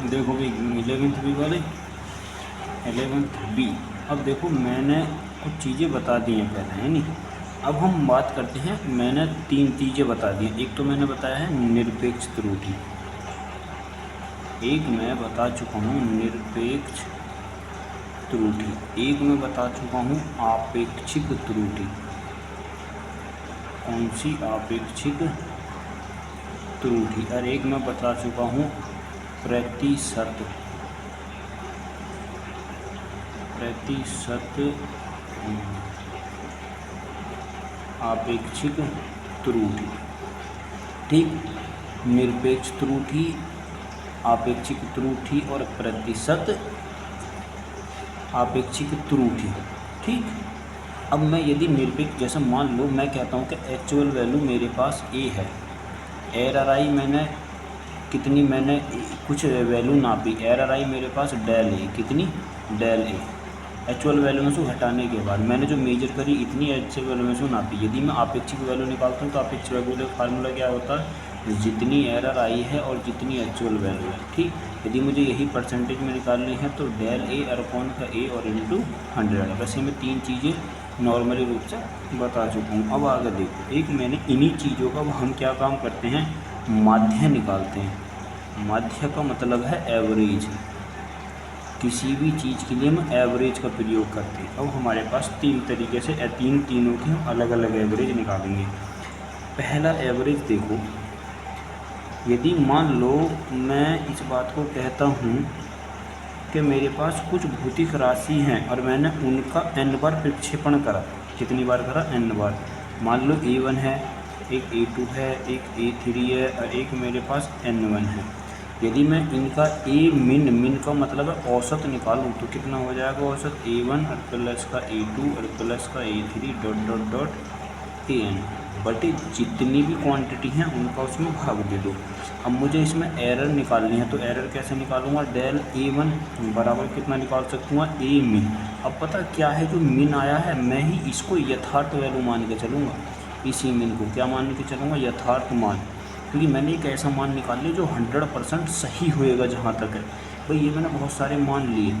देखो भाई 11th B वाले 11th बी। अब देखो मैंने कुछ चीज़ें बता दी हैं पहले, है नहीं। अब हम बात करते हैं, मैंने 3 चीज़ें बता दी हैं। एक तो मैंने बताया है निरपेक्ष त्रुटि, एक मैं बता चुका हूँ निरपेक्ष त्रुटि, एक मैं बता चुका हूँ आपेक्षिक त्रुटि। कौन सी? आपेक्षिक त्रुटि। और एक मैं बता चुका हूँ प्रतिशत आपेक्षिक त्रुटि। ठीक, निरपेक्ष त्रुटि, आपेक्षिक त्रुटि और प्रतिशत आपेक्षिक त्रुटि। ठीक, अब मैं यदि निरपेक्ष, जैसे मान लो मैं कहता हूँ कि एक्चुअल वैल्यू मेरे पास ए है, एरर आई मैंने कितनी, मैंने कुछ वैल्यू नापी, एरर आई मेरे पास डेल ए, कितनी? Del A. एक्चुअल वैल्यू में से हटाने के बाद मैंने जो मेजर करी इतनी एक्चुअल वैल्यू में से नापी। यदि मैं आपेक्षिक वैल्यू निकालता हूँ तो आपेक्षिक वैल्यू का फार्मूला क्या होता है? जितनी एरर आई है और जितनी एक्चुअल वैल्यू है। ठीक, यदि मुझे यही परसेंटेज में निकालनी है तो डेल ए अपॉन का ए और इंटू 100। वैसे मैं 3 चीज़ें नॉर्मली रूप से बता चुका हूँ। अब आगे देखो, एक मैंने इन्हीं चीज़ों का हम क्या काम करते हैं, माध्य निकालते हैं। माध्य का मतलब है एवरेज। किसी भी चीज़ के लिए हम एवरेज का प्रयोग करते हैं। अब हमारे पास 3 तरीके से तीनों की हम अलग अलग एवरेज निकालेंगे। पहला एवरेज देखो, यदि मान लो मैं इस बात को कहता हूँ कि मेरे पास कुछ भौतिक राशि हैं और मैंने उनका n बार प्रक्षेपण करा। कितनी बार करा? n बार। मान लो a1 है, एक a2 है, एक a3 है और एक मेरे पास n1 है। यदि मैं इनका मिन का मतलब है औसत निकालूं तो कितना हो जाएगा औसत? a1 और प्लस का a2 और प्लस का a3 dot dot dot an बटे जितनी भी क्वांटिटी हैं उनका उसमें भाग दे दो। अब मुझे इसमें एरर निकालनी है तो एरर कैसे निकालूंगा? डेल a1 बराबर कितना निकाल सकूँगा? a मिन। अब पता क्या है, जो मिन आया है मैं ही इसको यथार्थ वैल्यू मान के चलूँगा। इसी मिन को क्या मान के चलूँगा? यथार्थ मान। क्योंकि मैंने एक ऐसा मान निकाल लिया जो 100% सही होएगा जहाँ तक है। भाई ये मैंने बहुत सारे मान लिए,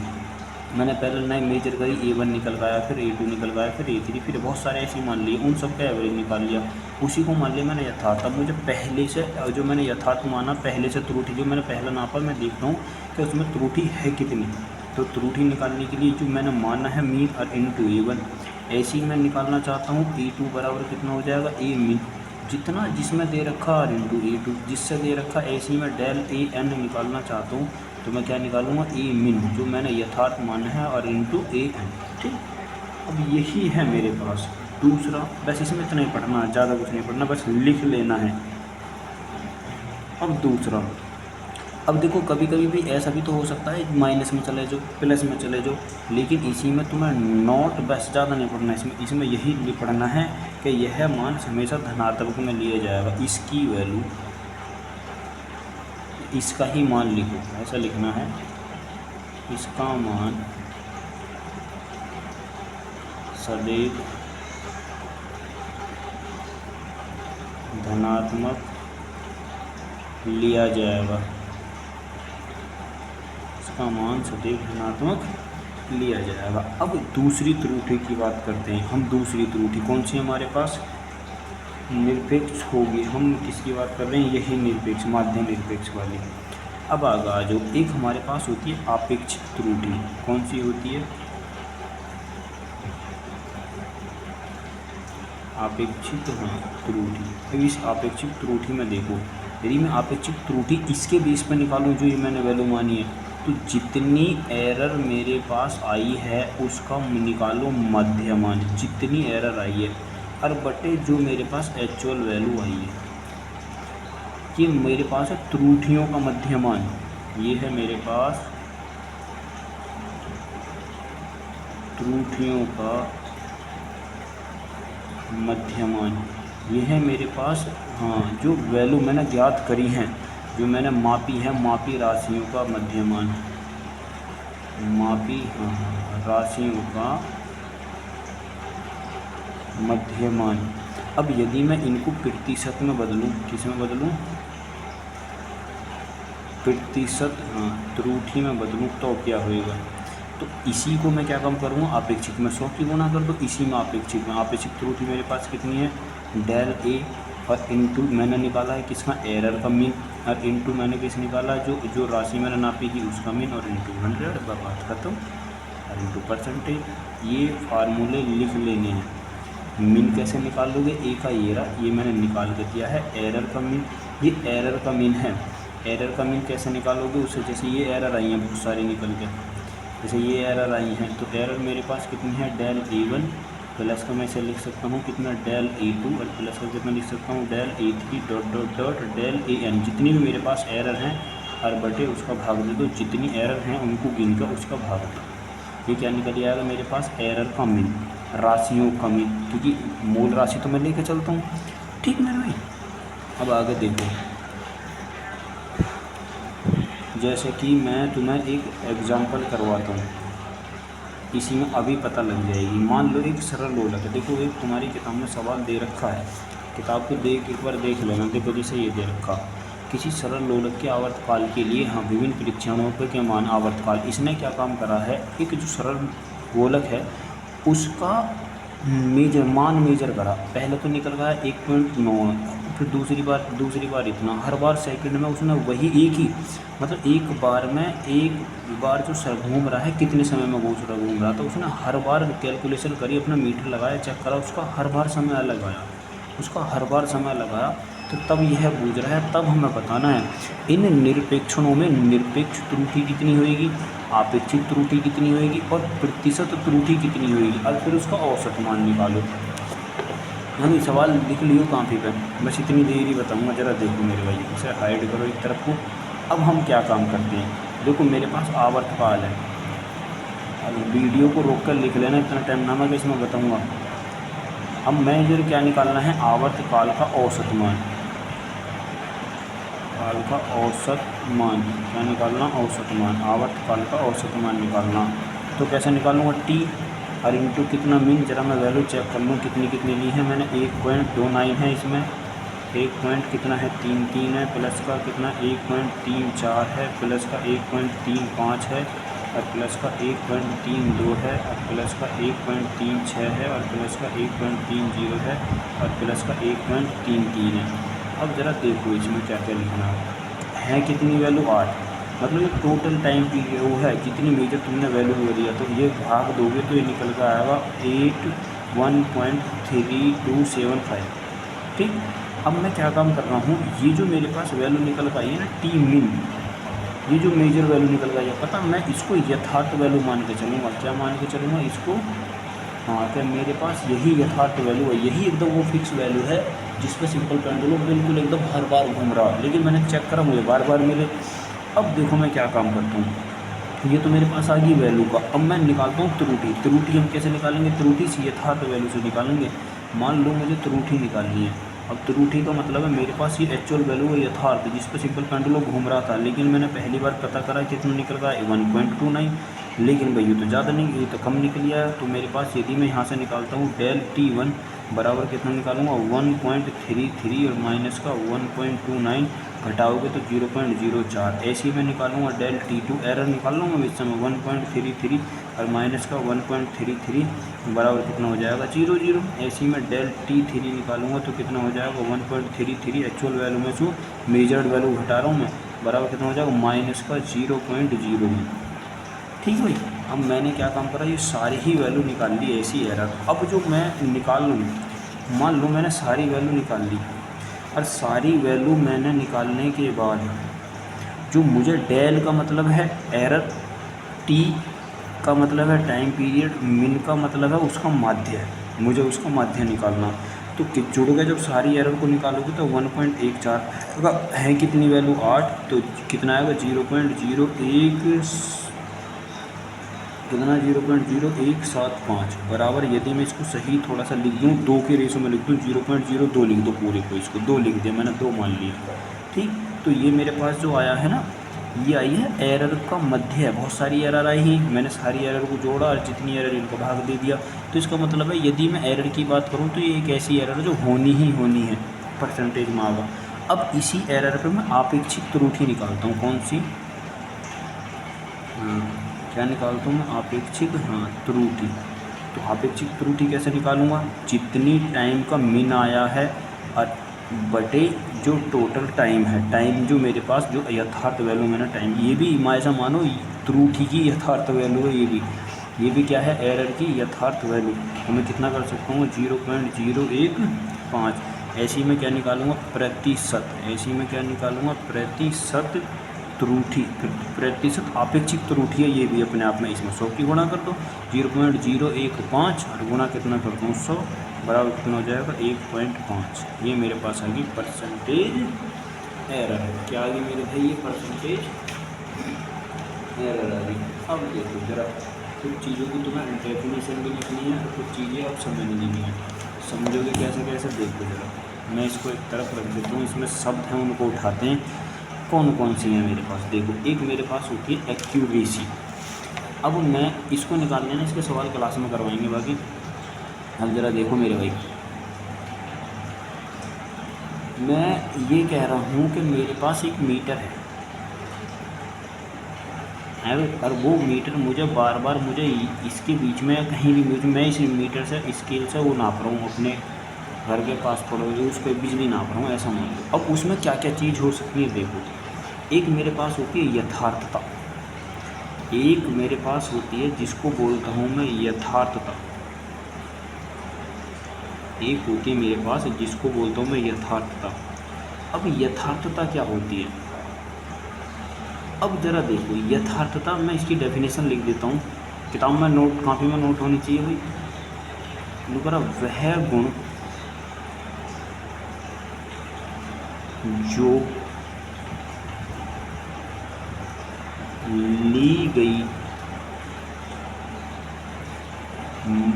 मैंने पहले नए मेजर करी, a1 निकल गया, फिर a2 निकल गया, फिर a3, फिर बहुत सारे ऐसे मान लिए, उन सब का एवरेज निकाल लिया, उसी को मान लिया मैंने यथार्थ। अब मुझे पहले से जो मैंने यथार्थ माना, पहले से त्रुटि जो मैंने पहला नापा, मैं देखता हूँ कि उसमें त्रुटि है कितनी। तो त्रुटि निकालने के लिए जो मैंने माना है मीन और इंटू a1, ऐसे ही मैं निकालना चाहता हूँ a2 बराबर कितना हो जाएगा? a मीन जितना जिसमें दे रखा और इंटू a2 जिससे दे रखा। ऐसे ही मैं डेल an निकालना चाहता हूँ तो मैं क्या निकालूंगा? a मिन जो मैंने यथार्थ माना है और इंटू an। ठीक, अब यही है मेरे पास दूसरा। बस इसमें इतना ही पढ़ना है, ज़्यादा कुछ नहीं पढ़ना, बस लिख लेना है। अब दूसरा, अब देखो कभी कभी भी ऐसा भी तो हो सकता है माइनस में चले जाओ, प्लस में चले जाओ, लेकिन इसी में तुम्हें नॉट, बस ज़्यादा नहीं पढ़ना इसमें यही पढ़ना है कि यह मान हमेशा धनात्मक में लिया जाएगा। इसकी वैल्यू, इसका ही मान लिखो, ऐसा लिखना है, इसका मान सदैव धनात्मक लिया जाएगा। इसका मान सदैव धनात्मक लिया जाएगा। अब दूसरी त्रुटि की बात करते हैं हम। दूसरी त्रुटि कौन सी हमारे पास? निरपेक्ष होगी। हम किसकी बात कर रहे हैं? यही निरपेक्ष, माध्य निरपेक्ष वाली। अब आगे आ जाओ, एक हमारे पास होती है आपेक्षिक त्रुटि। कौन सी होती है? आपेक्षिक त्रुटि। अब इस आपेक्षिक त्रुटि में देखो, यदि मैं आपेक्षिक त्रुटि इसके बेस पर निकालूं जो ये मैंने वैल्यू मानी है, तो जितनी एरर मेरे पास आई है उसका निकालो मध्यमान, जितनी एरर आई है, और बटे जो मेरे पास एक्चुअल वैल्यू आई है। ये मेरे पास है त्रुटियों का मध्यमान। ये है मेरे पास त्रुटियों का मध्यमान। ये है मेरे पास, हाँ, जो वैल्यू मैंने ज्ञात करी हैं, जो मैंने मापी है, मापी राशियों का मध्यमान, मापी राशियों का मध्यमान। अब यदि मैं इनको प्रतिशत में बदलूं, किस में बदलूं? प्रतिशत त्रुटि में बदलूँ तो क्या होएगा। तो इसी को मैं क्या काम करूँगा, आपेक्षिक में 100 की गुना कर दो, इसी में आपेक्षिक त्रुटि मेरे पास कितनी है, डेल ए, और इनटू मैंने निकाला है किसका, एरर का मीन, और इनटू मैंने किस निकाला, जो राशि मैंने नापी थी उसका मीन, और इनटू 100, बात खत्म, और इनटू परसेंटेज। ये फार्मूले लिख लेने हैं। मीन कैसे निकाल लोगे, ए का ये मैंने निकाल के दिया है, एरर का मीन, ये एरर का मीन है। एरर का मीन कैसे निकालोगे, उससे जैसे ये एरर आई हैं बहुत सारी निकल के, जैसे ये एरर आई हैं, तो एरर मेरे पास कितनी है, डेल A1 प्लस का मैं इसे लिख सकता हूँ कितना, डेल A2, और प्लस का कितना लिख सकता हूँ, del A3 dot dot dot del AN। जितनी भी मेरे पास एरर हैं हर बटे उसका भाग दे दो, जितनी एरर हैं उनको गिन कर उसका भाग दो। ये क्या निकल आएगा मेरे पास, एरर का मीन, राशियों का मीन, क्योंकि मूल राशि तो मैं लेके चलता हूँ। ठीक मेरे भाई, अब आगे देखो, जैसे कि मैं तुम्हें एक एग्जांपल करवाता हूँ, इसी में अभी पता लग जाएगी। मान लो एक सरल लोलक है, देखो एक तुम्हारी किताब में सवाल दे रखा है, किताब को एक बार देख लेना। देखो जैसे ये दे रखा, किसी सरल लोलक के आवर्तकाल के लिए विभिन्न परीक्षणों के मान आवर्तकाल। इसने क्या काम करा है, एक जो सरल गोलक है उसका मान मेजर करा। पहले तो निकल गया 1.9, फिर दूसरी बार इतना, हर बार सेकंड में उसने वही एक ही, मतलब एक बार जो सर घूम रहा है कितने समय में घूम रहा, तो उसने हर बार कैलकुलेशन करी, अपना मीटर लगाया, चेक करा, उसका हर बार समय लगाया, तो तब यह बूझ रहा है, तब हमें बताना है इन निरपेक्षणों में निरपेक्ष त्रुटि कितनी होगी, आपेक्षिक त्रुटि कितनी होगी, और प्रतिशत त्रुटि कितनी होगी, और फिर उसका औसत मान निकालो। हम सवाल लिख लियो कापी पे, बस इतनी देर ही बताऊँगा, ज़रा देखो मेरे भाई, इसे हाइड करो एक तरफ को। अब हम क्या काम करते हैं, देखो मेरे पास आवर्तकाल है, अब वीडियो को रोक कर लिख लेना, इतना टाइम ना मैं इसमें बताऊँगा। अब मैं इधर क्या निकालना है, आवर्तकाल का औसत मान, क्या निकालना, औसत मान, आवर्तकाल का औसत मान निकालना। तो कैसे निकालूंगा, टी और इंटू कितना मीन, जरा मैं वैल्यू चेक कर लूँ कितनी ली है मैंने, 1.29 है इसमें, 1 कितना है 33 है, प्लस का कितना 1.34 है, प्लस का 1.35 है, और प्लस का 1.32 है, और प्लस का 1.36 है, और प्लस का 1.30 है, और प्लस का 1.33 है। अब ज़रा देखो इसमें क्या क्या लिखना है, कितनी वैल्यू 8, मतलब ये टोटल टाइम पीरियड वो है जितनी मेजर तुमने वैल्यू दिया, तो ये भाग दोगे तो ये निकल कर आएगा 81.3275। ठीक, अब मैं क्या काम कर रहा हूँ, ये जो मेरे पास वैल्यू निकल कर आई है ना, टी मिन, ये जो मेजर वैल्यू निकल कर आई है, पता मैं इसको यथार्थ वैल्यू मान के चलूँगा, क्या मान के चलूँगा इसको, हाँ, क्या मेरे पास यही यथार्थ वैल्यू है, यही एकदम वो फिक्स वैल्यू है जिस पर सिंपल पेंडुलम बिल्कुल एकदम हर बार घूम रहा, लेकिन मैंने चेक करा मुझे बार बार मिले। अब देखो मैं क्या काम करता हूँ, ये तो मेरे पास आ गई वैल्यू का, अब मैं निकालता हूँ त्रुटि हम कैसे निकालेंगे, त्रुटि से यथार्थ वैल्यू से निकालेंगे। मान लो मुझे त्रुटि निकालनी है, अब त्रुटि का मतलब है मेरे पास ये एक्चुअल वैल्यू है यथार्थ जिस पर सिंपल पेंडुलम घूम रहा था, लेकिन मैंने पहली बार पता करा कितना निकल रहा है 1.29, लेकिन भाई ये तो ज़्यादा नहीं, ये तो कम निकल गया। तो मेरे पास यदि मैं यहाँ से निकालता हूँ डेल T1 बराबर कितना निकालूंगा 1.33 और माइनस का 1.29 घटाओगे तो 0.04, ऐसे मैं निकालूंगा डेल T2, एरर निकाल लूँगा इस समय 1.33 और माइनस का 1.33 बराबर कितना हो जाएगा 0. ऐसे में डेल T3 निकालूंगा तो कितना हो जाएगा 1.33, एक्चुअल वैल्यू में जो मेजर्ड वैल्यू घटा रहा हूँ मैं, बराबर कितना हो जाएगा माइनस का 0.01। ठीक भाई, अब मैंने क्या काम करा, ये सारी ही वैल्यू निकाल ली ऐसी एरर। अब जो मैं निकाल लूँ, मान लो मैंने सारी वैल्यू निकाल ली, और सारी वैल्यू मैंने निकालने के बाद जो मुझे डेल का मतलब है एरर, टी का मतलब है टाइम पीरियड, मिन का मतलब है उसका माध्य है, मुझे उसका माध्य निकालना। तो जुड़ गए, जब सारी एरर को निकालोगे तो 1.14 है, कितनी वैल्यू 8, तो कितना आएगा 0.0175 बराबर, यदि मैं इसको सही थोड़ा सा लिख दूँ, 2 के रेशो में लिख दूँ 0.02 लिख दो, पूरे को इसको 2 लिख दिया मैंने, 2 मान लिया। ठीक, तो ये मेरे पास जो आया है ना, ये आई है एरर का मध्य है। बहुत सारी एरर आई ही, मैंने सारी एरर को जोड़ा और जितनी एरर इनको भाग दे दिया। तो इसका मतलब है यदि मैं एरर की बात करूँ तो ये एक ऐसी एरर जो होनी ही होनी है, परसेंटेज में आगा। अब इसी एरर पे मैं आपेक्षिक त्रुटि निकालता हूँ। कौन सी? क्या निकालता हूँ मैं? आपेक्षिक त्रुटि। तो आपेक्षिक त्रुटि कैसे निकालूंगा? जितनी टाइम का मीन आया है बटे जो टोटल टाइम है, टाइम जो मेरे पास जो यथार्थ वैल्यू मैंने टाइम, ये भी ऐसा मानो त्रुटि की यथार्थ वैल्यू है, ये भी क्या है? एरर की यथार्थ वैल्यू। तो मैं कितना कर सकता हूँ? 0.015। ऐसी में क्या निकालूंगा? प्रतिशत। ऐसी में क्या निकालूंगा? प्रतिशत त्रुटि, प्रतिशत आपेक्षिक त्रुटि है ये भी अपने आप में। इसमें 100 की गुणा कर दो, 0.015 और गुणा कितना कर दूँ? 100 बराबर कितना हो जाएगा? 1.5। ये मेरे पास आ गई परसेंटेज एरर। क्या आ गई मेरे भाई? ये परसेंटेज एरर आ गई। अब देखो जरा कुछ चीज़ों की तुम्हें डेफिनेशन भी लिखनी है और कुछ चीज़ें आप समझनी है। समझोगे कैसे कैसे? देखो जरा, मैं इसको एक तरफ रख देता हूँ, इसमें शब्द हैं उनको उठाते हैं। कौन कौन सी हैं मेरे पास? देखो, एक मेरे पास होती है एक्यूरेसी। अब मैं इसको निकालने ना, इसके सवाल क्लास में करवाएंगे बाकी। अब ज़रा देखो मेरे भाई, मैं ये कह रहा हूँ कि मेरे पास एक मीटर है और वो मीटर मुझे बार बार मुझे इसके बीच में कहीं भी मैं इस मीटर से स्केल से वो नाप रहा हूँ, अपने घर के पास पड़ोसी उस पर बिजली नाप रहा हूँ, ऐसा मान लो। अब उसमें क्या क्या चीज़ हो सकती है? देखो, एक मेरे पास होती है यथार्थता, एक मेरे पास होती है जिसको बोलता हूँ मैं यथार्थता, एक होती है मेरे पास जिसको बोलता हूँ मैं यथार्थता। अब यथार्थता क्या होती है? अब ज़रा देखो, यथार्थता मैं इसकी डेफिनेशन लिख देता हूँ, किताब में नोट, कॉपी में नोट होनी चाहिए भाई। लुकरा, वह गुण जो ली गई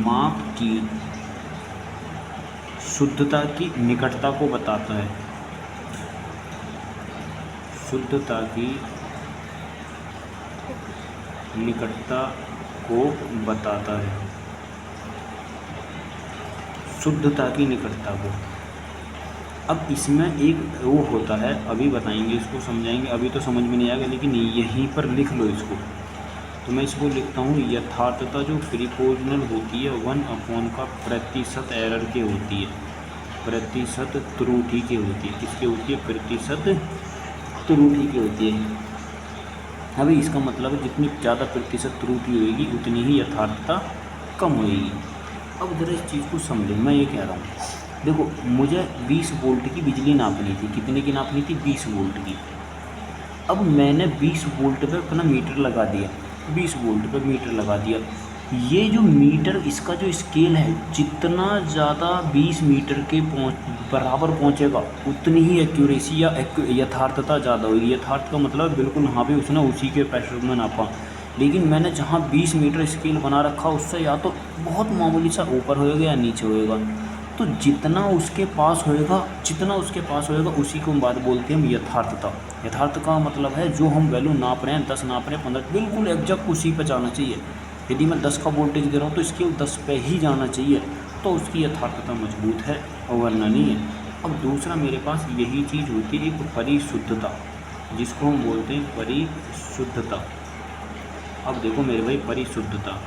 माप की शुद्धता की निकटता को बताता है, शुद्धता की निकटता को बताता है, शुद्धता की निकटता को। अब इसमें एक वो होता है, अभी बताएंगे, इसको समझाएंगे, अभी तो समझ में नहीं आएगा, लेकिन यहीं पर लिख लो इसको। तो मैं इसको लिखता हूँ, यथार्थता जो प्रीपोजिशनल होती है 1 का प्रतिशत एरर के होती है, प्रतिशत त्रुटि की होती है। किसके होती है? प्रतिशत त्रुटि की होती है। अभी इसका मतलब है जितनी ज़्यादा प्रतिशत त्रुटि होगी उतनी ही यथार्थता कम होगी। अब ज़रा इस चीज़ को समझो, मैं ये कह रहा हूँ, देखो मुझे 20 वोल्ट की बिजली नापनी थी। कितने की नापनी थी? 20 वोल्ट की। अब मैंने 20 वोल्ट पे अपना मीटर लगा दिया, 20 वोल्ट पे मीटर लगा दिया। ये जो मीटर, इसका जो स्केल है, जितना ज़्यादा 20 मीटर के बराबर पहुँचेगा उतनी ही एक्यूरेसी या यथार्थता ज़्यादा होगी। यथार्थ का मतलब बिल्कुल हाँ भी उसने उसी के प्रेशर में नापा, लेकिन मैंने जहाँ 20 मीटर स्केल बना रखा उससे या तो बहुत मामूली सा ऊपर होएगा या नीचे होएगा। तो जितना उसके पास होएगा उसी को बात बोलते हैं हम यथार्थता। यथार्थ का मतलब है जो हम वैल्यू नाप रहे हैं, 10 नाप रहे हैं, 15, बिल्कुल एग्जैक्ट उसी पे जाना चाहिए। यदि मैं 10 का वोल्टेज दे रहा हूँ तो इसके 10 पे ही जाना चाहिए, तो उसकी यथार्थता मजबूत है और वरना नहीं है। अब दूसरा मेरे पास यही चीज़ होती है, एक परिशुद्धता, जिसको हम बोलते हैं परिशुद्धता। अब देखो मेरे भाई, परिशुद्धता,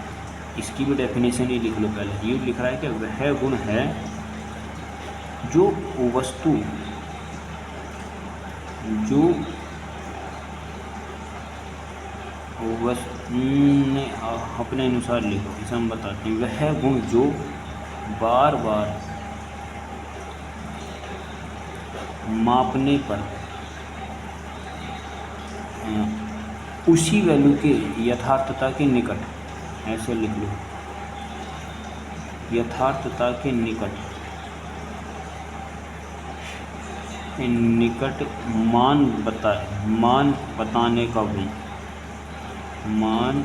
इसकी भी डेफिनेशन ही लिख लो पहले। ये लिख रहा है कि वह गुण है जो वस्तु, जो अपने अनुसार लिखो, इसे हम बताते हैं। वह गुण जो बार बार मापने पर उसी वैल्यू के यथार्थता के निकट, ऐसे लिख लो, यथार्थता के निकट मान बताने का गुण, मान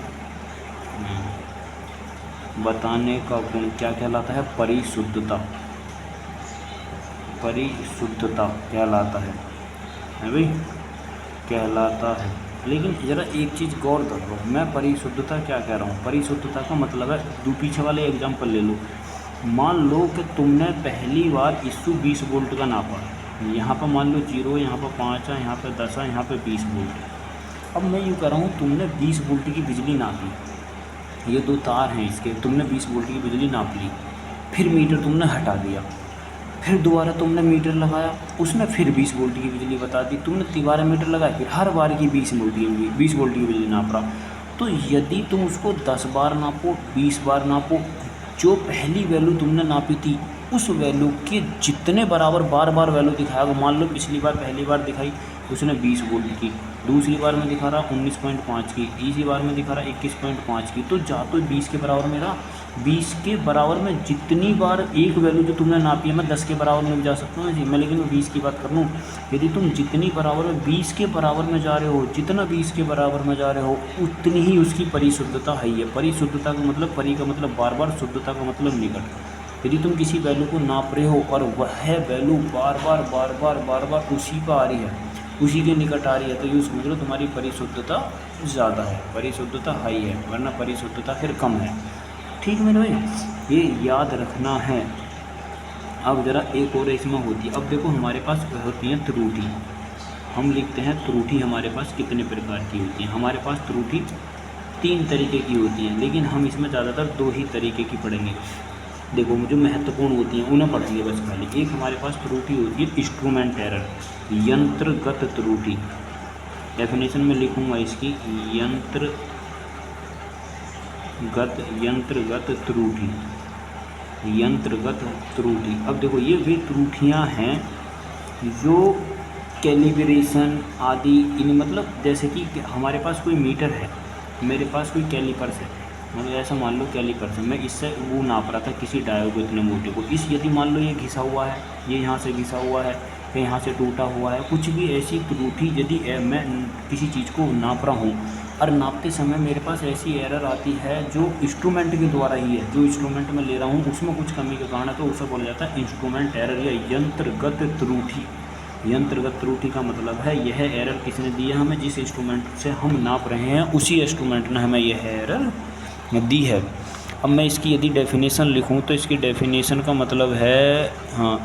बताने का गुण क्या कहलाता है? परिशुद्धता, परिशुद्धता कहलाता है भाई, कहलाता है। लेकिन ज़रा एक चीज़ गौर करो, मैं परिशुद्धता क्या कह रहा हूँ? परिशुद्धता का मतलब है, दो पीछे वाले एग्जाम्पल ले लो। मान लो कि तुमने पहली बार इशू 20 वोल्ट का नापा, यहाँ पर मान लो 0, यहाँ पर 5 है, यहाँ पर 10 है, यहाँ पर 20 वोल्ट है। अब मैं यूँ कह रहा हूँ, तुमने 20 वोल्ट की बिजली नापी, ये 2 तार हैं इसके, तुमने 20 वोल्ट की बिजली नाप ली, फिर मीटर तुमने हटा दिया, फिर दोबारा तुमने मीटर लगाया, उसने फिर 20 वोल्ट की बिजली बता दी, तुमने दोबारा मीटर लगाया, फिर हर बार की 20 वोल्ट की बिजली नाप रहा। तो यदि तुम उसको 10 बार नापो, 20 बार नापो, जो पहली वैल्यू तुमने नापी थी उस वैल्यू के जितने बराबर बार बार वैल्यू दिखाएगा, मान लो पिछली बार पहली बार दिखाई उसने 20 वोल्ट की, दूसरी बार में दिखा रहा 19.5 की, तीसरी बार में दिखा रहा 21.5 की, तो जा तो 20 के बराबर में रहा। 20 के बराबर में जितनी बार एक वैल्यू जो तुमने नापी है, मैं 10 के बराबर में भी जा सकता हूँ जी, मैं लेकिन 20 की बात कर लूँ। यदि तुम जितनी बराबर में 20 के बराबर में जा रहे हो, जितना 20 के बराबर में जा रहे हो, उतनी ही उसकी परिशुद्धता है। ये परिशुद्धता का मतलब, परि का मतलब बार बार, शुद्धता का मतलब निकट। यदि तुम किसी वैल्यू को नाप रहे हो और वह वैल्यू बार बार उसी का आ रही है, उसी के निकट आ रही है, तो ये समझ लो तुम्हारी परिशुद्धता ज़्यादा है, परिशुद्धता हाई है, वरना परिशुद्धता फिर कम है। ठीक है मेरे भाई, ये याद रखना है। अब ज़रा एक और इसमें होती है, अब देखो हमारे पास होती है त्रुटि। हम लिखते हैं त्रुटि हमारे पास कितने प्रकार की होती है। हमारे पास त्रुटि 3 तरीके की होती हैं, लेकिन हम इसमें ज़्यादातर 2 ही तरीके की पढ़ेंगे। देखो जो महत्वपूर्ण होती हैं उन्हें पढ़ेंगे बस खाली। एक हमारे पास त्रुटि होती है इंस्ट्रूमेंट एरर, यंत्रगत त्रुटि। डेफिनेशन में लिखूंगा इसकी, यंत्रगत त्रुटि, यंत्रगत त्रुटि। अब देखो ये वे त्रुटियां हैं जो कैलिब्रेशन आदि इन, मतलब जैसे कि हमारे पास कोई मीटर है, मेरे पास कोई कैलिपर्स है, मतलब ऐसा मान लो कैलिपर्स है, मैं इससे वो नाप रहा था किसी डायल को इतने मोटे को, इस यदि मान लो ये घिसा हुआ है, ये यहाँ से घिसा हुआ है, या यहाँ से टूटा हुआ है, कुछ भी ऐसी त्रुटि यदि मैं किसी चीज़ को नाप रहा हूँ और नापते समय मेरे पास ऐसी एरर आती है जो इंस्ट्रूमेंट के द्वारा ही है, जो इंस्ट्रूमेंट मैं ले रहा हूँ उसमें कुछ कमी के कारण है, तो उसे बोला जाता है इंस्ट्रूमेंट एरर या यंत्रगत त्रुटि। यंत्रगत त्रुटि का मतलब है यह एरर किसने दी है हमें, जिस इंस्ट्रूमेंट से हम नाप रहे हैं उसी इंस्ट्रूमेंट ने हमें यह एरर दी है। अब मैं इसकी यदि डेफिनेशन लिखूं तो इसकी डेफिनेशन का मतलब है, हाँ,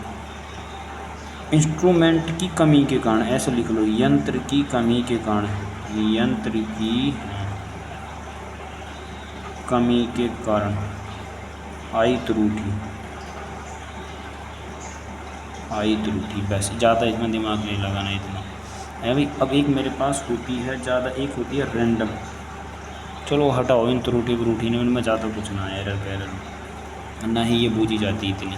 इंस्ट्रूमेंट की कमी के कारण, ऐसे लिख लो, यंत्र की कमी के कारण, यंत्र की कमी के कारण आई त्रुटि, आई त्रुटि। बस ज़्यादा इसमें दिमाग नहीं लगाना इतना। अभी अब एक मेरे पास होती है ज़्यादा, एक होती है रैंडम। चलो हटाओ इन त्रुटि ब्रूटि ने, उनमें ज़्यादा कुछ ना है, एरर ना ही ये बूझी जाती इतनी।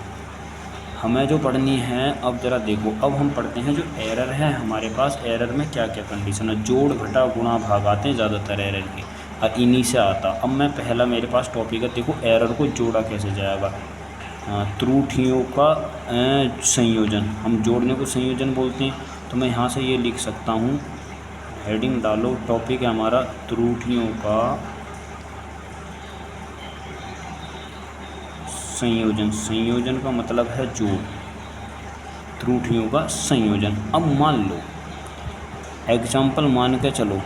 हमें जो पढ़नी है, अब ज़रा देखो, अब हम पढ़ते हैं जो एरर है हमारे पास। एरर में क्या क्या कंडीशन है, जोड़ घटा गुणा भाग आते हैं ज़्यादातर एरर के, और इन्हीं से आता। अब मैं पहला मेरे पास टॉपिक है, देखो एरर को जोड़ा कैसे जाएगा, त्रुटियों का संयोजन, हम जोड़ने को संयोजन बोलते हैं। तो मैं यहाँ से ये लिख सकता हूँ, हेडिंग डालो, टॉपिक है हमारा त्रुटियों का संयोजन। संयोजन का मतलब है जोड़, त्रुटियों का संयोजन। अब मान लो एग्जाम्पल मान के चलो,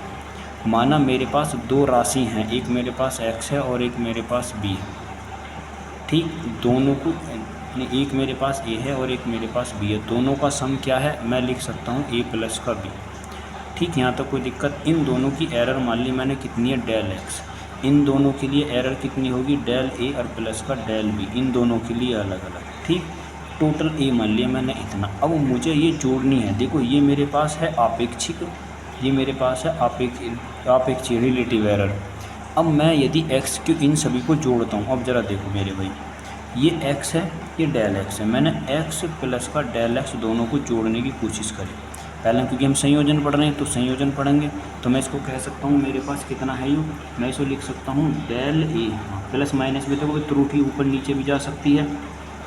माना मेरे पास 2 राशि हैं, एक मेरे पास x है और एक मेरे पास b है। ठीक, दोनों को, एक मेरे पास a है और एक मेरे पास b है, दोनों का सम क्या है, मैं लिख सकता हूँ a प्लस का b। ठीक, यहाँ तक कोई दिक्कत। इन दोनों की एरर मान ली मैंने कितनी है, डेल x। इन दोनों के लिए एरर कितनी होगी, डेल a और प्लस का डेल b, इन दोनों के लिए अलग अलग। ठीक, टोटल a मान लिया मैंने इतना। अब मुझे ये जोड़नी है, देखो ये मेरे पास है आपेक्षिक, ये मेरे पास है आपेक्षिक रिलेटिव एरर। अब मैं यदि x के इन सभी को जोड़ता हूँ, अब ज़रा देखो मेरे भाई, ये x है, ये डेल x है, मैंने x प्लस का डेल x दोनों को जोड़ने की कोशिश करी। पहले क्योंकि हम संयोजन पढ़ रहे हैं तो संयोजन पढ़ेंगे, तो मैं इसको कह सकता हूँ मेरे पास कितना है, यू मैं इसको लिख सकता हूँ डेल a, प्लस माइनस भी, तो त्रुटि ऊपर नीचे भी जा सकती है,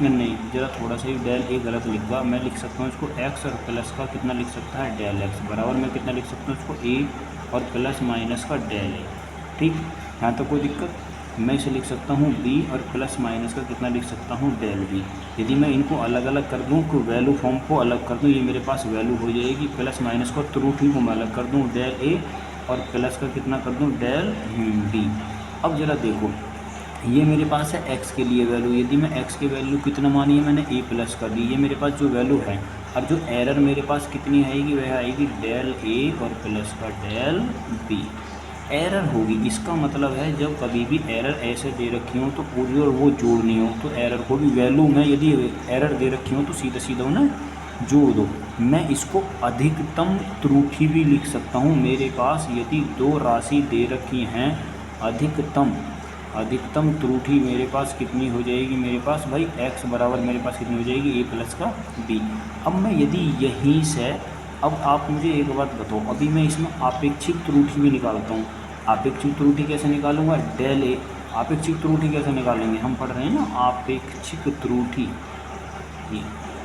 नहीं ज़रा थोड़ा सा ही डेल a गलत लिखा, मैं लिख सकता हूँ इसको x और प्लस का कितना लिख सकता है, डेल x बराबर मैं कितना लिख सकता हूँ इसको a और प्लस माइनस का डेल a। ठीक, यहाँ तो कोई दिक्कत। मैं इसे लिख सकता हूँ b और प्लस माइनस का कितना लिख सकता हूँ, डेल b। यदि मैं इनको अलग अलग कर दूँ, को वैल्यू फॉर्म को अलग कर दूँ, ये मेरे पास वैल्यू हो जाएगी, प्लस माइनस को त्रुटि को मैं अलग कर दूँ, डेल a और प्लस का कितना कर दूँ, डेल b। अब ज़रा देखो, ये मेरे पास है x के लिए वैल्यू, यदि मैं x की वैल्यू कितना मानी है मैंने, a प्लस का b, ये मेरे पास जो वैल्यू है और जो एरर मेरे पास कितनी आएगी वह आएगी डेल ए और प्लस का डेल बी। एरर होगी, इसका मतलब है जब कभी भी एरर ऐसे दे रखी हो तो पूरी और वो जोड़नी हो तो एरर को भी वैल्यू में यदि एरर दे रखी हो तो सीधा सीधा उन्हें जोड़ दो। मैं इसको अधिकतम त्रुटि भी लिख सकता हूँ। मेरे पास यदि दो राशि दे रखी हैं, अधिकतम त्रुटि मेरे पास कितनी हो जाएगी, मेरे पास भाई x बराबर मेरे पास कितनी हो जाएगी, a प्लस का b। अब मैं यदि यहीं से, अब आप मुझे एक बात बताओ, अभी मैं इसमें आपेक्षिक त्रुटि भी निकालता हूँ। आपेक्षिक त्रुटि कैसे निकालूंगा, डेल ए। आपेक्षिक त्रुटि कैसे निकालेंगे, हम पढ़ रहे हैं ना आपेक्षिक त्रुटि।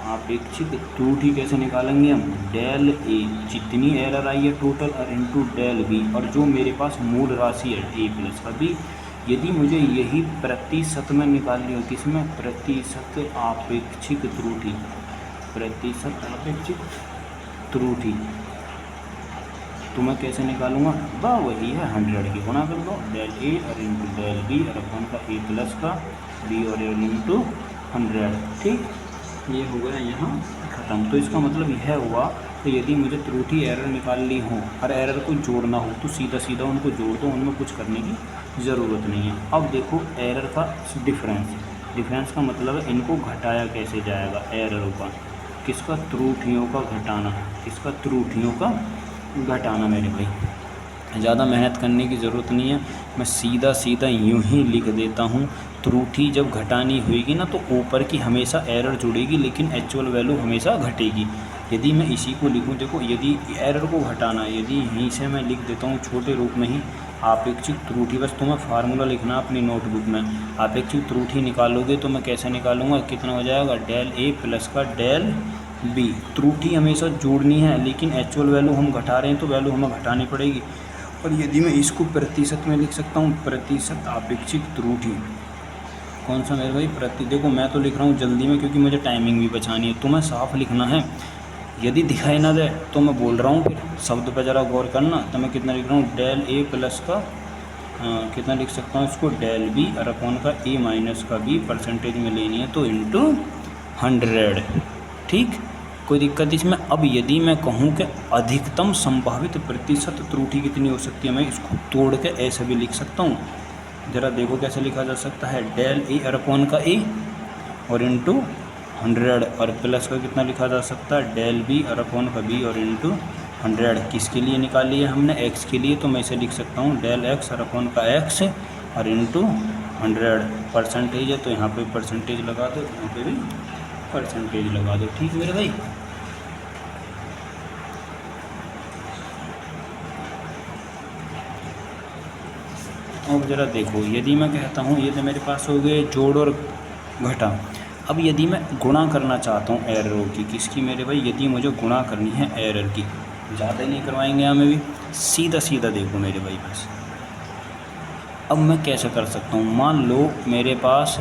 आपेक्षिक त्रुटि कैसे निकालेंगे हम, डेल ए जितनी एरर आई है टोटल और इनटू डेल बी, और जो मेरे पास मूल राशि है ए प्लस का बी। यदि मुझे यही प्रतिशत में निकालनी हो, किसमें, प्रतिशत आपेक्षिक त्रुटि, प्रतिशत आपेक्षिक त्रुटि, तो मैं कैसे निकालूंगा, वही है 100 की गुणा कर दो, डेल ए और इंटू डेल बी और अपन का ए प्लस का बी और इंटू 100। ठीक, ये हो गया यहाँ ख़त्म। तो इसका मतलब यह हुआ तो यदि मुझे त्रुटि एरर निकालनी हो और एरर को जोड़ना हो तो सीधा सीधा उनको जोड़ दो, उनमें कुछ करने की ज़रूरत नहीं है। अब देखो एरर का डिफरेंस का मतलब है इनको घटाया कैसे जाएगा, एरर का, किसका, त्रुटियों का घटाना, किसका, त्रुटियों का घटाना। मेरे भाई ज़्यादा मेहनत करने की ज़रूरत नहीं है, मैं सीधा सीधा यूं ही लिख देता हूँ। त्रुटि जब घटानी होगी ना तो ऊपर की हमेशा एरर जुड़ेगी लेकिन एक्चुअल वैल्यू हमेशा घटेगी। यदि मैं इसी को लिखूँ, देखो यदि एरर को घटाना, यदि यहीं से मैं लिख देता हूँ छोटे रूप में ही आपेक्षिक त्रुटि, बस तुम्हें फार्मूला लिखना अपनी नोटबुक में। आपेक्षिक त्रुटि निकालोगे तो मैं कैसे निकालूंगा, कितना हो जाएगा, डेल ए प्लस का डेल बी। त्रुटि हमेशा जोड़नी है लेकिन एक्चुअल वैल्यू हम घटा रहे हैं तो वैल्यू हमें घटानी पड़ेगी। और यदि मैं इसको प्रतिशत में लिख सकता हूँ, प्रतिशत आपेक्षिक त्रुटि, कौन सा मेरे भाई, देखो मैं तो लिख रहा हूँ जल्दी में क्योंकि मुझे टाइमिंग भी बचानी है, तुम्हें साफ लिखना है। यदि दिखाई ना दे तो मैं बोल रहा हूँ, फिर शब्द पर ज़रा गौर करना। तो मैं कितना लिख रहा हूँ, डेल ए प्लस का कितना लिख सकता हूँ इसको, डेल बी और अपॉन का ए माइनस का बी, परसेंटेज में लेनी है तो इंटू 100। ठीक, कोई दिक्कत इसमें। अब यदि मैं कहूँ कि अधिकतम संभावित प्रतिशत त्रुटि कितनी हो सकती है, मैं इसको तोड़ के ऐसे भी लिख सकता हूँ। ज़रा देखो कैसे लिखा जा सकता है, डेल ए अपॉन का ए और इंटू 100, और प्लस का कितना लिखा जा सकता है, डेल बी और अपॉन का बी और इंटू 100। किसके लिए निकाली है हमने, एक्स के लिए, तो मैं इसे लिख सकता हूँ डेल एक्स और अपॉन का एक्स और इंटू 100। परसेंटेज है तो यहाँ पे परसेंटेज लगा दो, यहाँ पे भी परसेंटेज लगा दो। ठीक मेरे भाई, अब ज़रा देखो, यदि मैं कहता हूँ ये तो मेरे पास हो गए जोड़ और घटा। अब यदि मैं गुणा करना चाहता हूँ एररों की, किसकी मेरे भाई, यदि मुझे गुणा करनी है एरर की, ज़्यादा नहीं करवाएंगे हमें भी, सीधा सीधा देखो मेरे भाई बस। अब मैं कैसे कर सकता हूँ, मान लो मेरे पास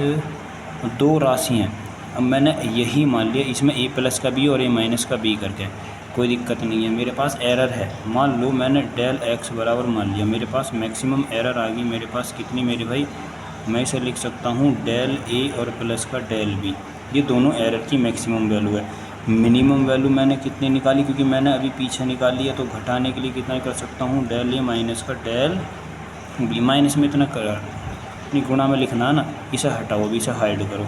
दो राशि हैं, अब मैंने यही मान लिया इसमें ए प्लस का बी और ए माइनस का बी करके, कोई दिक्कत नहीं है। मेरे पास एरर है, मान लो मैंने डेल एक्स बराबर मान लिया, मेरे पास मैक्सिमम एरर आ गई मेरे पास कितनी मेरे भाई, मैं इसे लिख सकता हूँ डेल ए और प्लस का डेल बी। ये दोनों एरर की मैक्सिमम वैल्यू है। मिनिमम वैल्यू मैंने कितनी निकाली, क्योंकि मैंने अभी पीछे निकाली है, तो घटाने के लिए कितना कर सकता हूँ, डेल ए माइनस का डेल बी। माइनस में इतना कर नहीं, गुणा में लिखना है ना, इसे हटाओ, अभी इसे हाइड करो,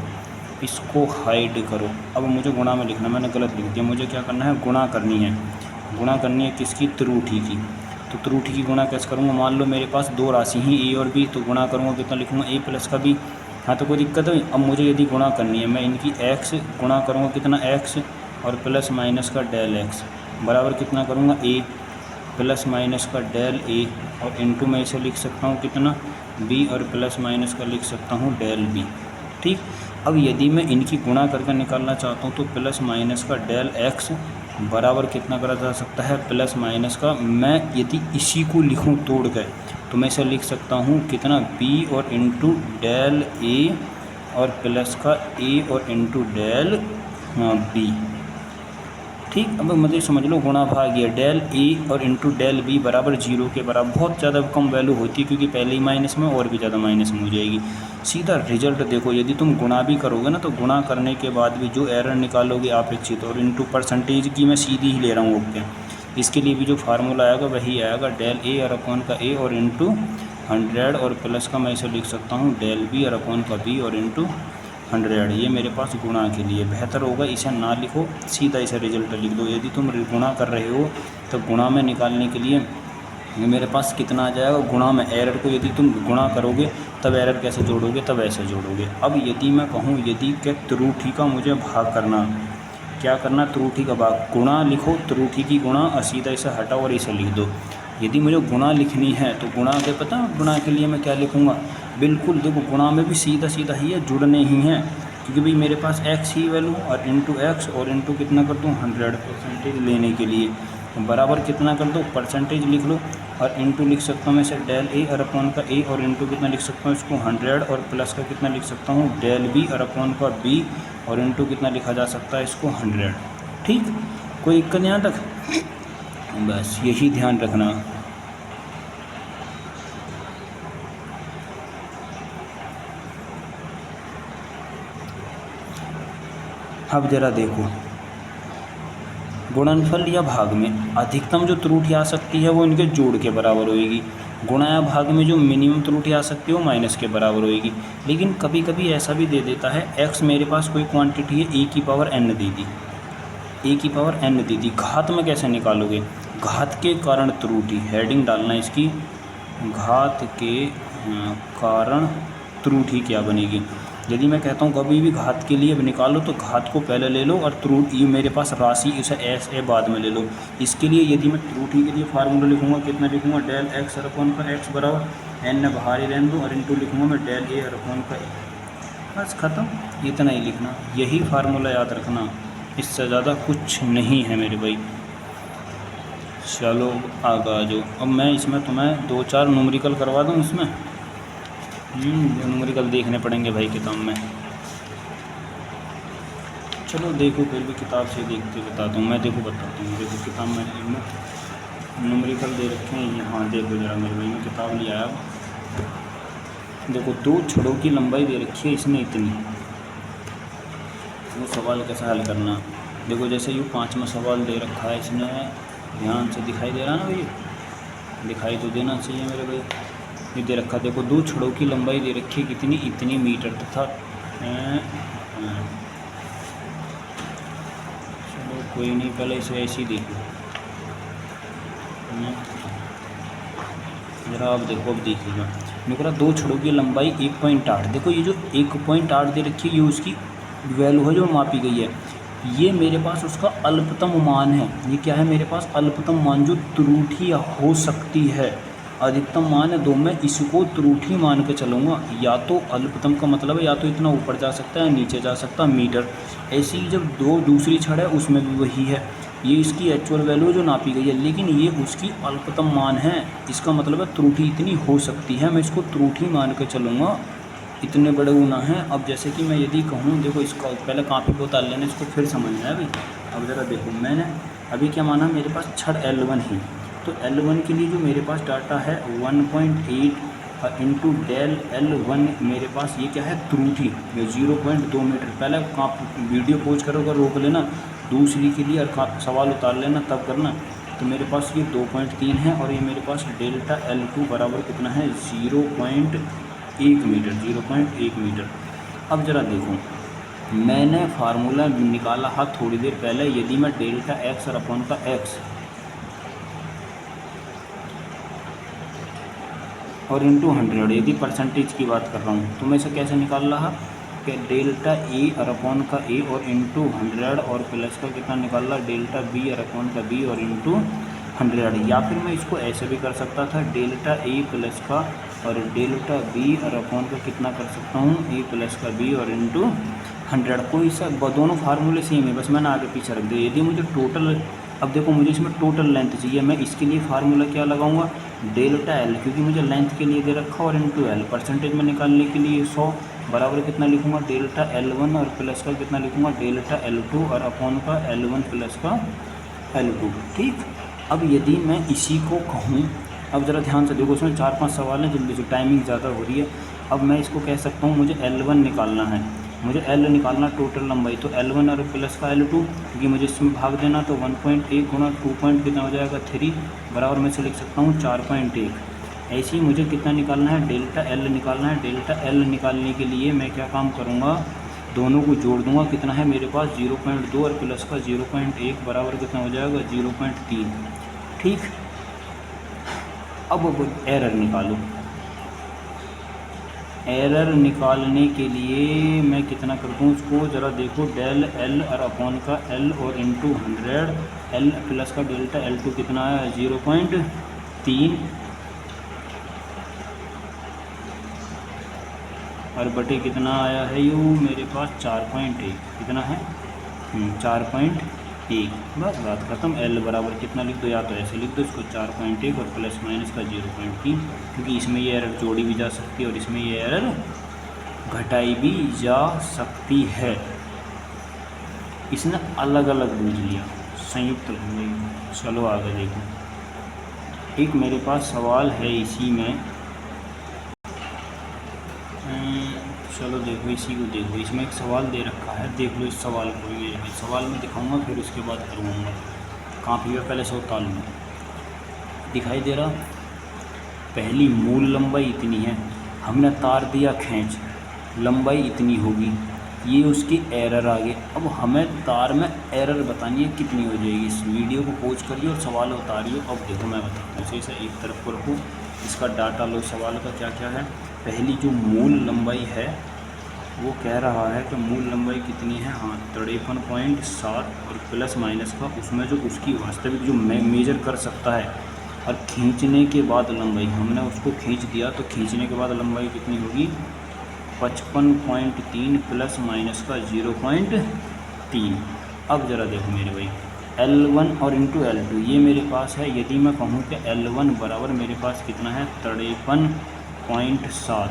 इसको हाइड करो। अब मुझे गुणा में लिखना, मैंने गलत लिख दिया, मुझे क्या करना है, गुणा करनी है। गुणा करनी है किसकी, त्रुटि की। तो त्रुटि की गुणा कैसे करूँगा, मान लो मेरे पास दो राशि हैं ए और बी, तो गुणा करूँगा कितना लिखूँगा, ए प्लस का बी। हाँ तो कोई दिक्कत है। अब मुझे यदि गुणा करनी है, मैं इनकी एक्स गुणा करूँगा कितना, एक्स और प्लस माइनस का डेल एक्स बराबर कितना करूँगा, ए प्लस माइनस का डेल ए और इंटू में इसे लिख सकता हूँ कितना, बी और प्लस माइनस का लिख सकता हूँ डेल बी। ठीक, अब यदि मैं इनकी गुणा करके निकालना चाहता हूँ तो प्लस माइनस का डेल एक्स बराबर कितना करा जा सकता है, प्लस माइनस का, मैं यदि इसी को लिखूँ तोड़ कर तो मैं इसे लिख सकता हूँ कितना, बी और इंटू डेल ए और प्लस का ए और इंटू डेल बी। ठीक। अब मतलब समझ लो गुणा भाग ये डेल ए और इंटू डेल बी बराबर 0 के बराबर। बहुत ज़्यादा कम वैल्यू होती है क्योंकि पहले ही माइनस में और भी ज़्यादा माइनस में हो जाएगी। सीधा रिजल्ट देखो, यदि तुम गुणा भी करोगे ना तो गुणा करने के बाद भी जो एरर निकालोगे अपेक्षित और इंटू परसेंटेज की मैं सीधी ही ले रहा हूँ ओके। इसके लिए भी जो फार्मूला आएगा वही आएगा डेल ए और अपॉन का ए और इंटू 100 और प्लस का मैं इसे लिख सकता हूँ डेल बी और अपॉन का बी और इंटू 100। ये मेरे पास गुणा के लिए बेहतर होगा, इसे ना लिखो, सीधा इसे रिजल्ट लिख दो। यदि तुम गुणा कर रहे हो तो गुणा में निकालने के लिए मेरे पास कितना आ जाएगा गुणा में। एरर को यदि तुम गुणा करोगे तब एरर कैसे जोड़ोगे, तब ऐसे जोड़ोगे। अब यदि मैं कहूँ यदि क्या त्रुटि का मुझे भाग करना, क्या करना, त्रुटि का भाग, गुणा लिखो, त्रुटि की गुणा और सीधा इसे हटाओ और इसे लिख दो। यदि मुझे गुणा लिखनी है तो गुणा के पता गुणा के लिए मैं क्या लिखूँगा, बिल्कुल देखो गुणा में भी सीधा सीधा ही है, जुड़ने ही हैं क्योंकि भाई मेरे पास x ही वैल्यू और इंटू एक्स और इंटू कितना कर दूँ 100% लेने के लिए बराबर कितना कर दो परसेंटेज लिख लो और इंटू लिख सकता हूँ मैं इसे डेल ए और अपॉन का ए और इंटू कितना लिख सकता हूँ इसको 100 और प्लस का कितना लिख सकता हूँ डेल बी और अपॉन का बी और इंटू कितना लिखा जा सकता है इसको 100। ठीक, कोई दिक्कत यहाँ तक, बस यही ध्यान रखना। अब जरा देखो गुणनफल या भाग में अधिकतम जो त्रुटि आ सकती है वो इनके जोड़ के बराबर होएगी। गुणा या भाग में जो मिनिमम त्रुटि आ सकती है वो माइनस के बराबर होएगी। लेकिन कभी कभी ऐसा भी दे देता है x मेरे पास कोई क्वांटिटी है a की power n they the, a की पावर n दे दी, घात में कैसे निकालोगे, घात के कारण त्रुटि, हेडिंग डालना इसकी, घात के कारण त्रुटि क्या बनेगी। यदि मैं कहता हूँ कभी भी घात के लिए निकालो तो घात को पहले ले लो और त्रुटि ये मेरे पास राशि इसे एस ए बाद में ले लो। इसके लिए यदि मैं त्रुटि के लिए फार्मूला लिखूँगा कितना लिखूँगा डेल एक्स और अपॉन का एक्स बराबर एन ने बाहर ही रहने दो और इंटू लिखूँगा मैं डेल ए और अपॉन का ए, बस ख़त्म, इतना ही लिखना, यही फार्मूला याद रखना, इससे ज़्यादा कुछ नहीं है मेरे भाई। चलो आगे आ जाओ। अब मैं इसमें तुम्हें 2-4 न्यूमेरिकल करवा दूँ इसमें, न्यूमेरिकल देखने पड़ेंगे भाई किताब में। चलो देखो फिर भी किताब से देखते बताता हूँ मैं, देखो बताता हूँ। देखो किताब में न्यूमेरिकल दे रखे हैं यहाँ, देखो जरा मेरे भाई में किताब लिया आया। देखो 2 छड़ों की लंबाई दे रखी है इसने इतनी, वो सवाल कैसे हल करना। देखो जैसे ये 5वां सवाल दे रखा है इसने, ध्यान से दिखाई दे रहा ना भाई, दिखाई तो देना चाहिए मेरे भाई। ये दे रखा, देखो 2 छड़ों की लंबाई दे रखी है कितनी, इतनी मीटर तथा चलो कोई नहीं, पहले इसे ऐसे ही देखो जरा। अब देखो, अब देखिएगा मेरे 2 छड़ों की लंबाई 1.8, देखो ये जो 1.8 दे रखी है ये उसकी वैल्यू है जो मापी गई है। ये मेरे पास उसका अल्पतम मान है, ये क्या है मेरे पास अल्पतम मान जो त्रुटि हो सकती है, अधिकतम मान है 2, मैं इसको त्रुटि मान के चलूँगा। या तो अल्पतम का मतलब है या तो इतना ऊपर जा सकता है नीचे जा सकता है मीटर। ऐसी जब दूसरी छड़ है उसमें भी वही है, ये इसकी एक्चुअल वैल्यू जो नापी गई है लेकिन ये उसकी अल्पतम मान है, इसका मतलब है त्रुटि इतनी हो सकती है, मैं इसको त्रुटि मान के चलूँगा, इतने बड़े गुना हैं। अब जैसे कि मैं यदि कहूँ, देखो इसका पहले काफ़ी को उतार लेना, इसको फिर समझना है अभी। अब ज़रा देखो मैंने अभी क्या माना, मेरे पास छड़ L1 ही, तो L1 के लिए जो मेरे पास डाटा है 1.8 इंटू डेल L1 मेरे पास ये क्या है त्रुटि 0.2 मीटर। पहले आप वीडियो पोज करोगे रोक लेना, दूसरी के लिए और सवाल उतार लेना तब करना। तो मेरे पास ये 2.3 है और ये मेरे पास डेल्टा L2 बराबर कितना है 0.1 मीटर, 0.1 मीटर। अब ज़रा देखो मैंने फार्मूला निकाला था थोड़ी देर पहले, यदि मैं डेल्टा एक्स और अपॉन का एक्स और इंटू 100 यदि परसेंटेज की बात कर रहा हूँ तो मैं इसे कैसे निकाल रहा कि डेल्टा ए और अपॉन का ए और इंटू 100 और प्लस का कितना निकाल रहा डेल्टा बी और अपॉन का बी और इंटू 100। या फिर मैं इसको ऐसे भी कर सकता था डेल्टा ए प्लस का और डेल्टा बी और अपॉन का कितना कर सकता हूँ ए प्लस का बी और इंटू 100। कोई सा दोनों फार्मूले सेम है, बस मैंने आगे पीछे रख दिया। यदि मुझे टोटल, अब देखो मुझे इसमें टोटल लेंथ चाहिए, मैं इसके लिए फार्मूला क्या लगाऊंगा डेल्टा एल, क्योंकि मुझे लेंथ के लिए दे रखा और इंटू एल, परसेंटेज में निकालने के लिए 100 बराबर कितना लिखूँगा डेल्टा L1 और प्लस का कितना लिखूँगा डेल्टा L2 और अपॉन का L1 प्लस का L2। ठीक, अब यदि मैं इसी को कहूँ, अब ज़रा ध्यान से देखो, इसमें 4-5 सवाल हैं, जल्दी से, टाइमिंग ज़्यादा हो रही है। अब मैं इसको कह सकता हूँ मुझे L1 निकालना है, मुझे L निकालना टोटल लंबाई, तो L1 और प्लस का L2, क्योंकि मुझे इसमें भाग देना, तो 1.1 गुना 2 पॉइंट कितना हो जाएगा 3 बराबर मैं से लिख सकता हूँ 4.1। ऐसे ही मुझे कितना निकालना है डेल्टा L निकालना है। डेल्टा L निकालने के लिए मैं क्या काम करूँगा, दोनों को जोड़ दूँगा, कितना है मेरे पास 0.2 और प्लस का 0.1 बराबर कितना हो जाएगा 0.3। ठीक, अब एरर निकालो। एरर निकालने के लिए मैं कितना करता हूँ उसको ज़रा देखो, डेल L और अपॉन का L और इंटू 100, L प्लस का डेल्टा L2 कितना है 0.3 और बटे कितना आया है यू मेरे पास 4.1, कितना है 4.1, बस बात ख़त्म। L बराबर कितना लिख दो, या तो ऐसे लिख दो इसको 4.1 और प्लस माइनस का 0.3, क्योंकि इसमें ये एरर जोड़ी भी जा सकती है और इसमें ये एरर घटाई भी जा सकती है। इसने अलग अलग बूझ लिया, संयुक्त नहीं। चलो आगे देखो, एक मेरे पास सवाल है इसी में, चलो देखो इसी को देखो, इसमें एक सवाल दे रखा है, देख लो इस सवाल को भी। मेरे सवाल में दिखाऊंगा फिर उसके बाद करूँगा, कापी में पहले से उतार लूँ। दिखाई दे रहा, पहली मूल लंबाई इतनी है, हमने तार दिया खींच, लंबाई इतनी होगी, ये उसकी एरर आ गई। अब हमें तार में एरर बतानी है कितनी हो जाएगी। इस वीडियो को पॉज करिए और सवाल उतारिए। अब देखो मैं बताता हूँ, इसे एक तरफ को रखूँ, इसका डाटा लो सवाल का क्या क्या है। पहली जो मूल लंबाई है वो कह रहा है कि मूल लंबाई कितनी है, हाँ 53.7 और प्लस माइनस का उसमें जो उसकी वास्तविक जो मेजर कर सकता है, और खींचने के बाद लंबाई, हमने उसको खींच दिया तो खींचने के बाद लंबाई कितनी होगी 55.3 प्लस माइनस का 0.3। अब ज़रा देखो मेरे भाई, L1 और इंटू L2 ये मेरे पास है। यदि मैं कहूँ कि L1 बराबर मेरे पास कितना है 53.7,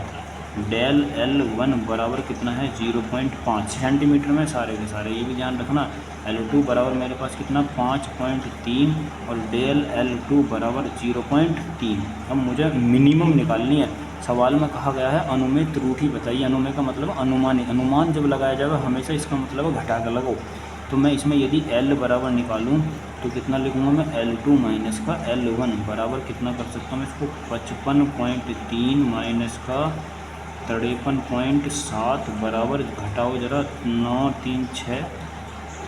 डेल L1 बराबर कितना है 0.5 सेंटीमीटर में सारे के सारे, ये भी ध्यान रखना। L2 बराबर मेरे पास कितना 5.3 और डेल L2 बराबर 0.3। अब मुझे मिनिमम निकालनी है। सवाल में कहा गया है अनुमेय त्रुटि बताइए। अनुमेय का मतलब अनुमानित, अनुमान जब लगाया जाएगा हमेशा इसका मतलब घटा कर लगाओ। तो मैं इसमें यदि L बराबर निकालूं तो कितना लिखूँगा मैं L2 माइनस का L1 बराबर कितना कर सकता हूँ इसको 55.3 माइनस का 53.7 बराबर घटाओ जरा 936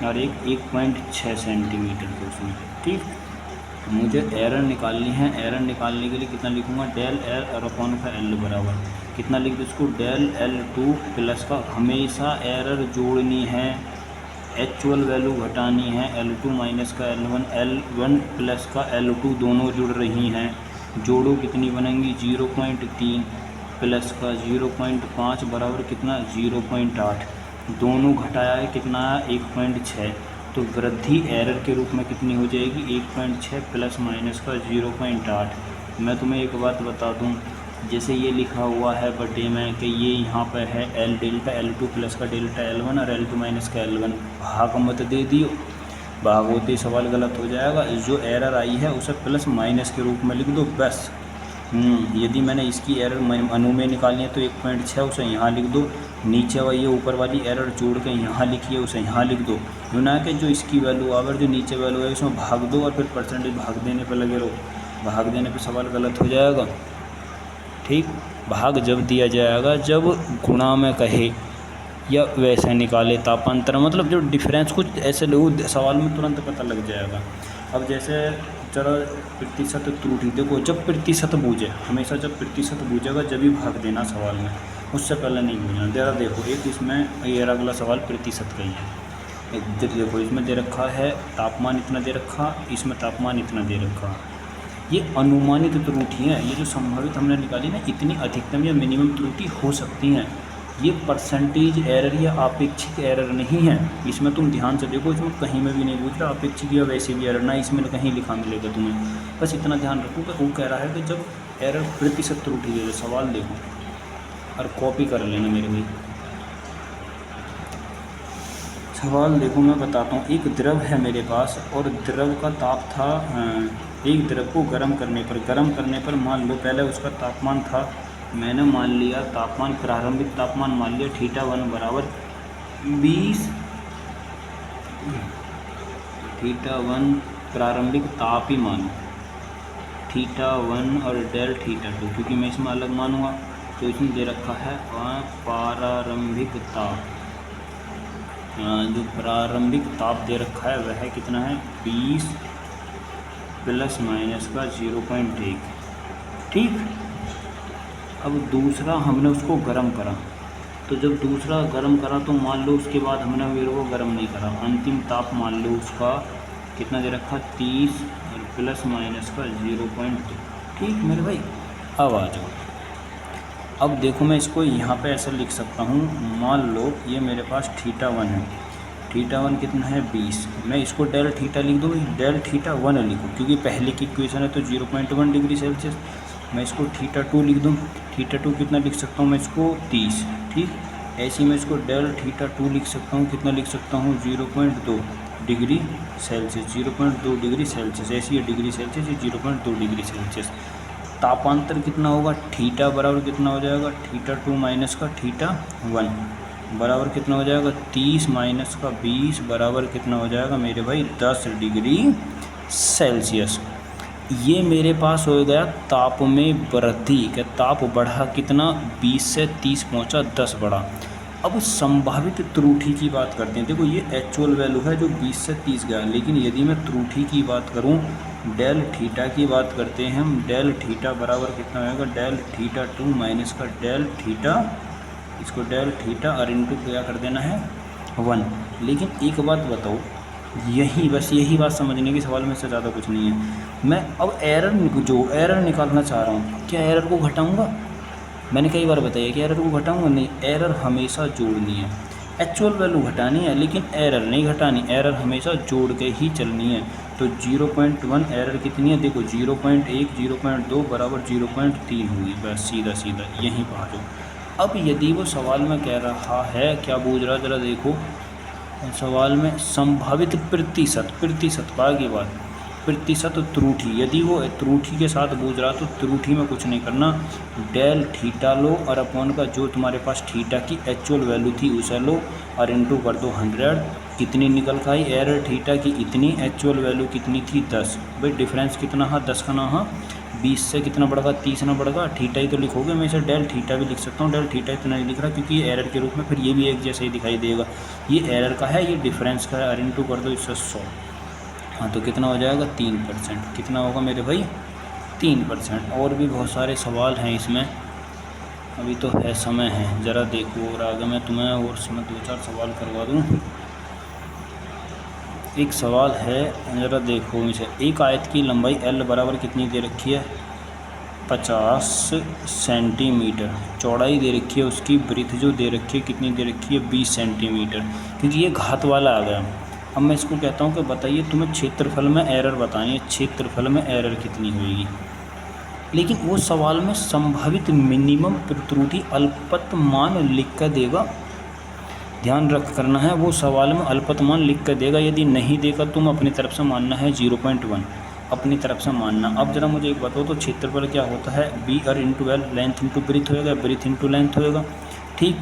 और 1.6 सेंटीमीटर के उसमें। ठीक, मुझे एरर निकालनी है। एरर निकालने के लिए कितना लिखूँगा डेल L और अपॉन का L बराबर कितना लिख दो इसको डेल L2 प्लस का, हमेशा एरर जोड़नी है, एक्चुअल वैल्यू घटानी है। L2 माइनस का L1, L1 प्लस का L2 दोनों जुड़ रही हैं, जोड़ो कितनी बनेंगी 0.3 प्लस का 0.5 बराबर कितना 0.8, दोनों घटाया है कितना 1.6, तो वृद्धि एरर के रूप में कितनी हो जाएगी 1.6 प्लस माइनस का 0.8। मैं तुम्हें एक बात बता दूं, जैसे ये लिखा हुआ है बटे में कि ये यहाँ पर है L डेल्टा L2 प्लस का डेल्टा L1 और L2 माइनस का L1, भाग मत दे दियो, भाग होते सवाल गलत हो जाएगा। जो एरर आई है उसे प्लस माइनस के रूप में लिख दो बस। यदि मैंने इसकी एरर अनुमेय निकालनी है तो 1.6 उसे यहाँ लिख दो, नीचे वाली ये ऊपर वाली एरर जोड़ के यहाँ लिखिए उसे यहाँ लिख दो, ना कि जो इसकी वैल्यू आवर जो नीचे वैल्यू है उसमें भाग दो और फिर परसेंटेज भाग देने पर लगे रहो। भाग देने पर सवाल गलत हो जाएगा। ठीक, भाग जब दिया जाएगा जब गुणा में कहे या वैसे निकाले तापांतर, मतलब जो डिफरेंस कुछ ऐसे लोग सवाल में तुरंत पता लग जाएगा। अब जैसे जरा प्रतिशत त्रुटि देखो, जब प्रतिशत बूझे, हमेशा जब प्रतिशत बूझेगा जब ही भाग देना सवाल में, उससे पहले नहीं बूझना। जरा देखो एक इसमें ये अगला सवाल प्रतिशत का ही है। देखो इसमें दे रखा है तापमान इतना दे रखा, इसमें तापमान इतना दे रखा, ये अनुमानित त्रुटि है। ये जो संभावित हमने निकाली ना, इतनी अधिकतम या मिनिमम त्रुटि हो सकती हैं। ये परसेंटेज एरर या आपेक्षिक एरर नहीं है। इसमें तुम ध्यान से देखो, इसमें कहीं में भी नहीं पूछ रहा आपेक्षिक या वैसे भी एरर, ना इसमें कहीं लिखा मिलेगा तुम्हें। बस इतना ध्यान रखो कि वो कह रहा है कि जब एरर प्रतिशत त्रुटि दे, सवाल देखो और कॉपी कर लेना मेरे भाई। सवाल देखो मैं बताता हूँ। एक द्रव है मेरे पास और द्रव का ताप था एक द्रव को गर्म करने पर मान लो पहले उसका तापमान था, मैंने मान लिया तापमान, प्रारंभिक तापमान मान लिया θ1 बराबर 20, θ1 प्रारंभिक ताप ही मानो, θ1 और डेल θ2, क्योंकि मैं इसमें अलग मानूंगा। तो इसमें दे रखा है प्रारंभिक ताप, जो प्रारंभिक ताप दे रखा है वह कितना है 20 प्लस माइनस का 0.1। ठीक, अब दूसरा हमने उसको गर्म करा, तो जब दूसरा गर्म करा तो मान लो उसके बाद हमने मेरे को गर्म नहीं करा, अंतिम ताप मान लो उसका कितना दे रखा 30 और प्लस माइनस का 0.2। ठीक मेरे भाई, अब आ जाओ। अब देखो मैं इसको यहाँ पे ऐसा लिख सकता हूँ, मान लो ये मेरे पास θ1 है, θ1 कितना है 20, मैं इसको डेल थीटा लिख दूँ, डेल θ1 लिखूँ क्योंकि पहले की इक्वेशन है तो 0.1 डिग्री सेल्सियस। मैं इसको θ2 लिख दूँ, θ2 कितना लिख सकता हूँ मैं इसको 30। ठीक, ऐसे ही मैं इसको डेल θ2 लिख सकता हूँ, कितना लिख सकता हूँ 0.2 डिग्री सेल्सियस, 0.2 डिग्री सेल्सियस, ऐसी है डिग्री सेल्सियस, ये 0.2 डिग्री सेल्सियस। तापांतर कितना होगा, थीटा बराबर कितना हो जाएगा θ2 माइनस का θ1 बराबर कितना हो जाएगा 30 माइनस का 20 बराबर कितना हो जाएगा मेरे भाई 10 डिग्री सेल्सियस। ये मेरे पास हो गया ताप में वृद्धि, क्या ताप बढ़ा कितना 20 से 30 पहुंचा, 10 बढ़ा। अब संभावित त्रुटि की बात करते हैं। देखो ये एक्चुअल वैल्यू है जो 20 से 30 गया, लेकिन यदि मैं त्रुटि की बात करूं, डेल थीटा की बात करते हैं हम, डेल थीटा बराबर कितना होगा डेल θ2 माइनस का डेल थीटा, इसको डेल थीटा और इनटू क्या कर देना है 1। लेकिन एक बात बताओ, यही बात समझने की सवाल में से ज़्यादा कुछ नहीं है। मैं अब एरर निकालना चाह रहा हूँ, क्या एरर को घटाऊँगा? मैंने कई बार बताया कि एरर को घटाऊंगा नहीं, एरर हमेशा जोड़नी है। एक्चुअल वैल्यू घटानी है लेकिन एरर नहीं घटानी, एरर हमेशा जोड़ के ही चलनी है। तो 0.1 एरर कितनी है, देखो 0.1 0.2 बराबर 0.3 होगी, बस सीधा सीधा यहीं पहुँचो। अब यदि वो सवाल में कह रहा है, क्या पूछ रहा जरा देखो सवाल में, संभावित प्रतिशत का की बात, प्रतिशत त्रुटि, यदि वो त्रुटि के साथ बूझ रहा तो त्रुटि में कुछ नहीं करना, डेल थीटा लो और अपॉन का जो तुम्हारे पास थीटा की एक्चुअल वैल्यू थी उसे लो और इनटू कर दो 100। कितनी निकल कर आई एरर थीटा की इतनी, एक्चुअल वैल्यू कितनी थी 10। भाई डिफरेंस कितना है 10 का ना, हाँ 20 से कितना बढ़ेगा 30 ना बढ़ेगा, थीटा ही तो लिखोगे, मैं इसे डेल थीटा भी लिख सकता हूँ, डेल थीटा इतना नहीं लिख रहा क्योंकि ये एरर के रूप में फिर ये भी एक जैसे ही दिखाई देगा, ये एरर का है ये डिफरेंस का है, और इनटू कर दो इससे 100। हाँ तो कितना हो जाएगा 3%, कितना होगा मेरे भाई 3%। और भी बहुत सारे सवाल हैं इसमें, अभी तो है समय है, ज़रा देखो और आगे मैं तुम्हें और इसमें 2-4 सवाल करवा दूँ। एक सवाल है ज़रा देखो इसे, एक आयत की लंबाई L बराबर कितनी दे रखी है 50 सेंटीमीटर, चौड़ाई दे रखी है उसकी, ब्रीथ जो दे रखी है कितनी दे रखी है 20 सेंटीमीटर, क्योंकि ये घात वाला आ गया। अब मैं इसको कहता हूँ कि बताइए तुम्हें क्षेत्रफल में एरर बतानी है, क्षेत्रफल में एरर कितनी होगी। लेकिन वो सवाल में संभावित मिनिमम त्रुटि अल्पत मान लिख कर देगा, ध्यान रख करना है, वो सवाल में अल्पत मान लिख कर देगा। यदि नहीं देगा तुम अपनी तरफ से मानना है 0.1 अपनी तरफ से मानना। अब जरा मुझे एक बताओ तो क्षेत्रफल क्या होता है, बी और into L, length into breadth होएगा, ब्रीथ इंटू लेंथ होएगा। ठीक,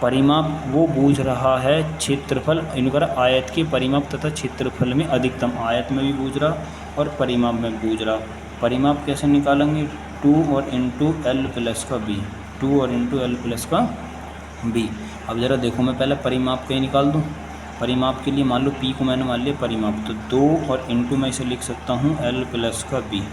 परिमाप वो बूझ रहा है क्षेत्रफल, इनका आयत के परिमाप तथा क्षेत्रफल में अधिकतम, आयत में भी बूझ रहा और परिमाप में बूझ रहा। परिमाप कैसे निकालेंगे, 2 और इंटू एल प्लस का बी, 2 और इंटू एल प्लस का बी। अब ज़रा देखो मैं पहले परिमाप का ही निकाल दूँ। परिमाप के लिए मान लो पी को मैंने मान लिया परिमाप, तो 2 और इंटू मैं इसे लिख सकता हूँ एल प्लस का बी।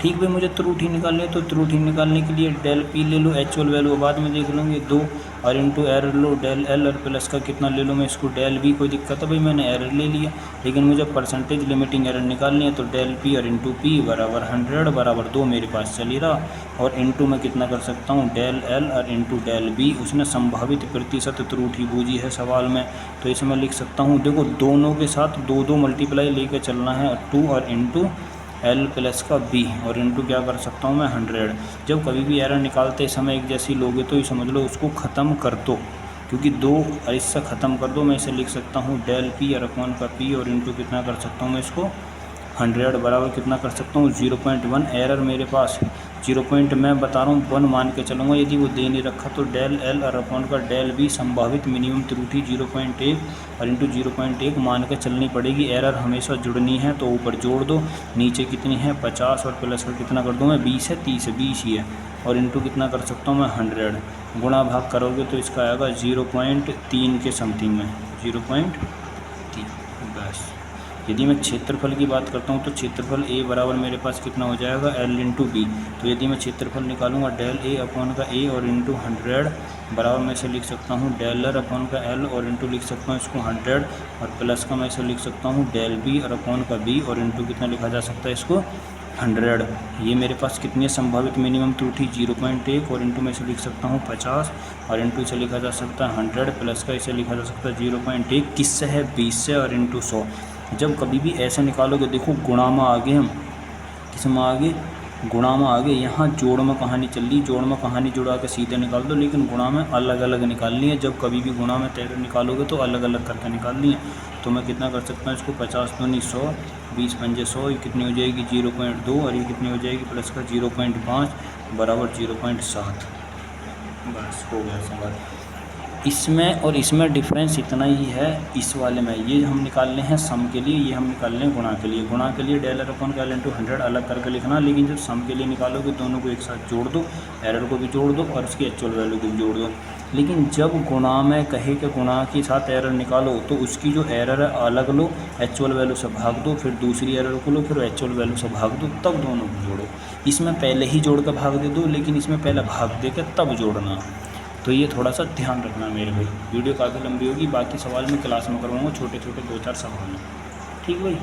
ठीक भाई, मुझे त्रुटि निकालनी है तो त्रुटि निकालने के लिए डेल पी ले लो, एक्चुअल वैल्यू बाद में देख लूँगे, 2 और इंटू एरर लो, डेल एल और प्लस का कितना ले लो मैं इसको डेल बी, कोई दिक्कत है भाई मैंने एरर ले लिया, लेकिन मुझे परसेंटेज लिमिटिंग एरर निकालनी है तो डेल पी और इंटू पी बराबर 100 बराबर 2 मेरे पास चल ही रहा, और इंटू मैं कितना कर सकता हूँ डेल एल और इंटू डेल बी। उसने संभावित प्रतिशत त्रुटि बूझी है सवाल में, तो इसे मैं लिख सकता हूँ, देखो दोनों के साथ 2 मल्टीप्लाई लेकर चलना है, 2 और इंटू एल प्लस का बी और इनटू क्या कर सकता हूँ मैं 100। जब कभी भी एरर निकालते समय एक जैसी लोगे तो ये समझ लो उसको ख़त्म कर दो, क्योंकि दो इससे ख़त्म कर दो। मैं इसे लिख सकता हूँ डेल पी और अपॉन का पी और इनटू कितना कर सकता हूँ मैं इसको 100 बराबर कितना कर सकता हूँ 0.1। एरर मेरे पास 0 मैं बता रहा हूँ 1 मान के चलूँगा, यदि वो दे नहीं रखा तो डेल एल और अपॉन का डेल बी संभावित मिनिमम त्रुटि 0.1 और इंटू 0.1 मान के चलनी पड़ेगी। एरर हमेशा जुड़नी है तो ऊपर जोड़ दो, नीचे कितनी है 50 और प्लस का कितना कर दूँ मैं 20 है, 30 है 20 ही है और इंटू कितना कर सकता हूँ मैं 100। गुणा भाग करोगे तो इसका आएगा 0.3 के समथिंग में 0.3। बस यदि मैं क्षेत्रफल की बात करता हूँ तो क्षेत्रफल ए बराबर मेरे पास कितना हो जाएगा एल इंटू बी। तो यदि मैं क्षेत्रफल निकालूंगा डेल ए अपॉन का ए और इंटू 100 बराबर मैं इसे लिख सकता हूँ डेल आर अपॉन का एल और इंटू लिख सकता हूँ इसको 100 और प्लस का मैं इसे लिख सकता हूँ डेल बी और अपॉन का बी और इंटू कितना लिखा जा सकता है इसको 100। ये मेरे पास कितनी है संभावित मिनिमम त्रुटि 0.1 और इंटू में इसे लिख सकता हूँ 50 और इंटू इसे लिखा जा सकता है 100 प्लस का इसे लिखा जा सकता है 0.1 किससे है 20 से और इंटू 100। जब कभी भी ऐसे निकालोगे देखो गुणा में आगे हम किस में आगे गुणा में आगे, यहाँ जोड़ में कहानी चल रही, जोड़ में कहानी जुड़ा के सीधे निकाल दो, लेकिन गुणा में अलग अलग निकालनी है। जब कभी भी गुणा में तेरह निकालोगे तो अलग अलग करके निकालनी है। तो मैं कितना कर सकता हूँ इसको 50 दूनी 100 20 पंजे 100, ये कितनी हो जाएगी 0.2 और ये कितनी हो जाएगी प्लस का 0.5 बराबर 0.7। बस हो गया सवाल। इसमें और इसमें डिफरेंस इतना ही है, इस वाले में ये हम निकाल रहे हैं सम के लिए, ये हम निकाल रहे हैं गुणा के लिए। गुणा के लिए डेल आर अपॉन का एल इंटू 100 अलग करके लिखना, लेकिन जब सम के लिए निकालोगे दोनों को एक साथ जोड़ दो, एरर को भी जोड़ दो और उसकी एक्चुअल वैल्यू को भी जोड़ दो। लेकिन जब गुणा में कहे कि गुणा के साथ एरर निकालो तो उसकी जो एरर है अलग लो, एक्चुअल वैल्यू से भाग दो, फिर दूसरी एरर को लो, फिर एक्चुअल वैल्यू से भाग दो, तब दोनों को जोड़ो। इसमें पहले ही जोड़ कर भाग दे दो, लेकिन इसमें पहले भाग दे के तब जोड़ना। तो ये थोड़ा सा ध्यान रखना मेरे भाई। वीडियो काफ़ी लंबी होगी, बाकी सवाल मैं क्लास में करवाऊँगा, छोटे छोटे 2-4 सवाल हैं। ठीक भाई।